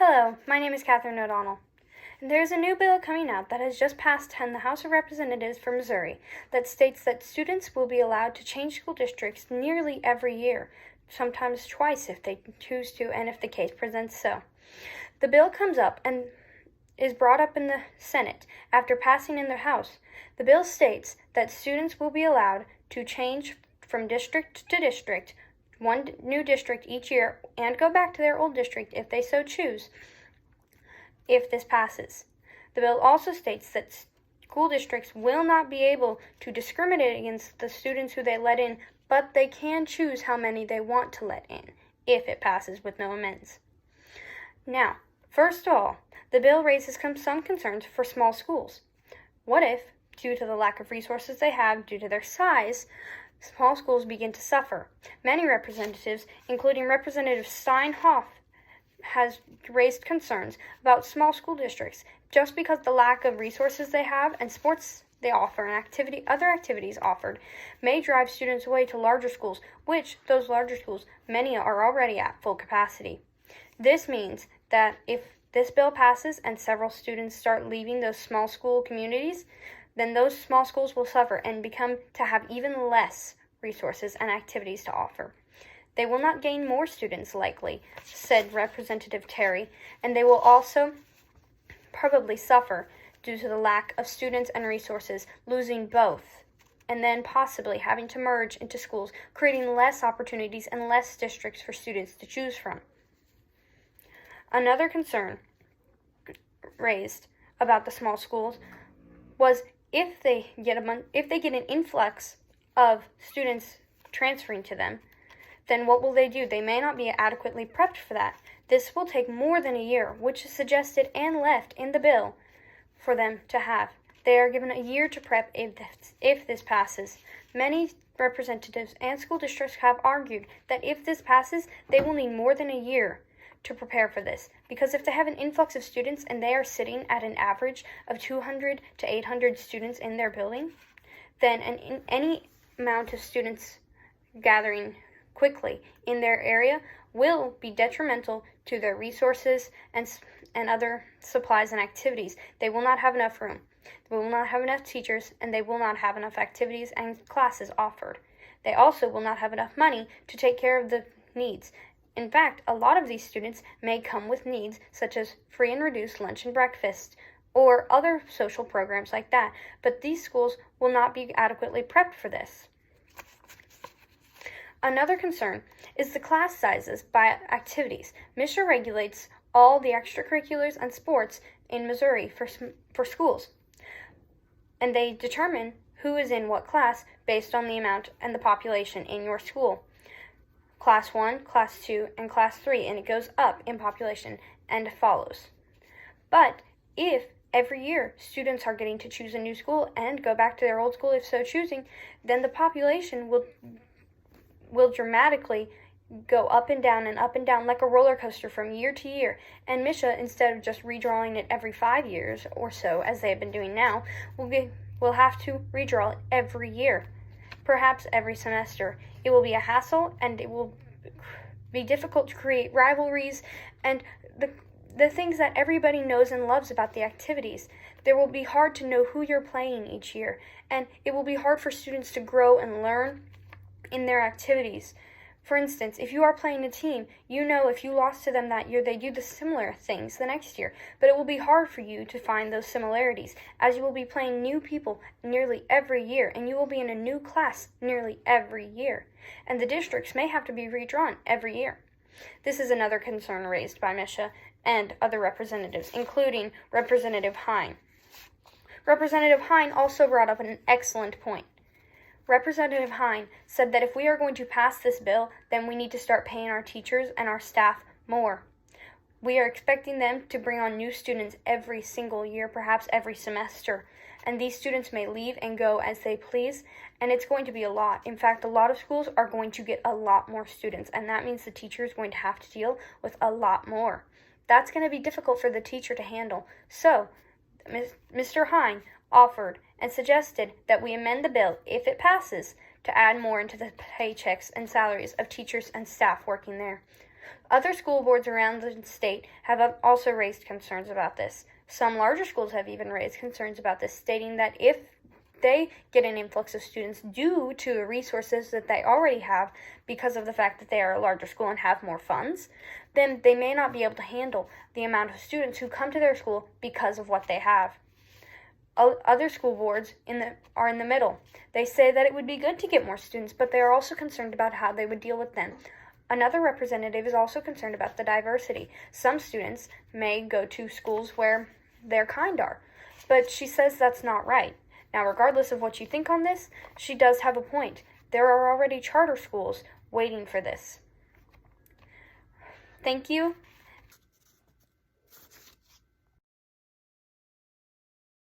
Hello, my name is Catherine O'Donnell. There's a new bill coming out that has just passed in the House of Representatives for Missouri that states that students will be allowed to change school districts nearly every year, sometimes twice if they choose to and if the case presents so. The bill comes up and is brought up in the Senate after passing in the House. The bill states that students will be allowed to change from district to district, one new district each year, and go back to their old district if they so choose, if this passes. The bill also states that school districts will not be able to discriminate against the students who they let in, but they can choose how many they want to let in, if it passes with no amends. Now, first of all, the bill raises some concerns for small schools. What if, due to the lack of resources they have due to their size, small schools begin to suffer? Many representatives, including Representative Steinhoff, has raised concerns about small school districts just because the lack of resources they have and sports they offer and other activities offered may drive students away to larger schools, which those larger schools, many are already at full capacity. This means that if this bill passes and several students start leaving those small school communities, then those small schools will suffer and become to have even less resources and activities to offer. They will not gain more students likely, said Representative Terry, and they will also probably suffer due to the lack of students and resources, losing both, and then possibly having to merge into schools, creating less opportunities and less districts for students to choose from. Another concern raised about the small schools was if they get an influx of students transferring to them, then what will they do? They may not be adequately prepped for that. This will take more than a year, which is suggested and left in the bill for them to have. They are given a year to prep if this passes. Many representatives and school districts have argued that if this passes, they will need more than a year to prepare for this, because if they have an influx of students and they are sitting at an average of 200 to 800 students in their building, then any amount of students gathering quickly in their area will be detrimental to their resources and other supplies and activities. They will not have enough room. They will not have enough teachers, and they will not have enough activities and classes offered. They also will not have enough money to take care of the needs. In fact, a lot of these students may come with needs such as free and reduced lunch and breakfast or other social programs like that, but these schools will not be adequately prepped for this. Another concern is the class sizes by activities. MSHSAA regulates all the extracurriculars and sports in Missouri for schools, and they determine who is in what class based on the amount and the population in your school. Class 1, Class 2, and Class 3, and it goes up in population and follows. But if every year students are getting to choose a new school and go back to their old school if so choosing, then the population will dramatically go up and down like a roller coaster from year to year. And MSHSAA, instead of just redrawing it every 5 years or so, as they have been doing now, will have to redraw it every year, perhaps every semester. It will be a hassle, and it will be difficult to create rivalries and the things that everybody knows and loves about the activities. There will be hard to know who you're playing each year, and it will be hard for students to grow and learn in their activities. For instance, if you are playing a team, you know if you lost to them that year, they do the similar things the next year. But it will be hard for you to find those similarities, as you will be playing new people nearly every year, and you will be in a new class nearly every year. And the districts may have to be redrawn every year. This is another concern raised by MSHSAA and other representatives, including Representative Hine. Representative Hine also brought up an excellent point. Representative Hine said that if we are going to pass this bill, then we need to start paying our teachers and our staff more. We are expecting them to bring on new students every single year, perhaps every semester, and these students may leave and go as they please, and it's going to be a lot. In fact, a lot of schools are going to get a lot more students, and that means the teacher is going to have to deal with a lot more. That's going to be difficult for the teacher to handle. So, Mr. Hine offered and suggested that we amend the bill, if it passes, to add more into the paychecks and salaries of teachers and staff working there. Other school boards around the state have also raised concerns about this. Some larger schools have even raised concerns about this, stating that if they get an influx of students due to the resources that they already have because of the fact that they are a larger school and have more funds, then they may not be able to handle the amount of students who come to their school because of what they have. Other school boards are in the middle. They say that it would be good to get more students, but they are also concerned about how they would deal with them. Another representative is also concerned about the diversity. Some students may go to schools where their kind are, but she says that's not right. Now, regardless of what you think on this, she does have a point. There are already charter schools waiting for this. Thank you.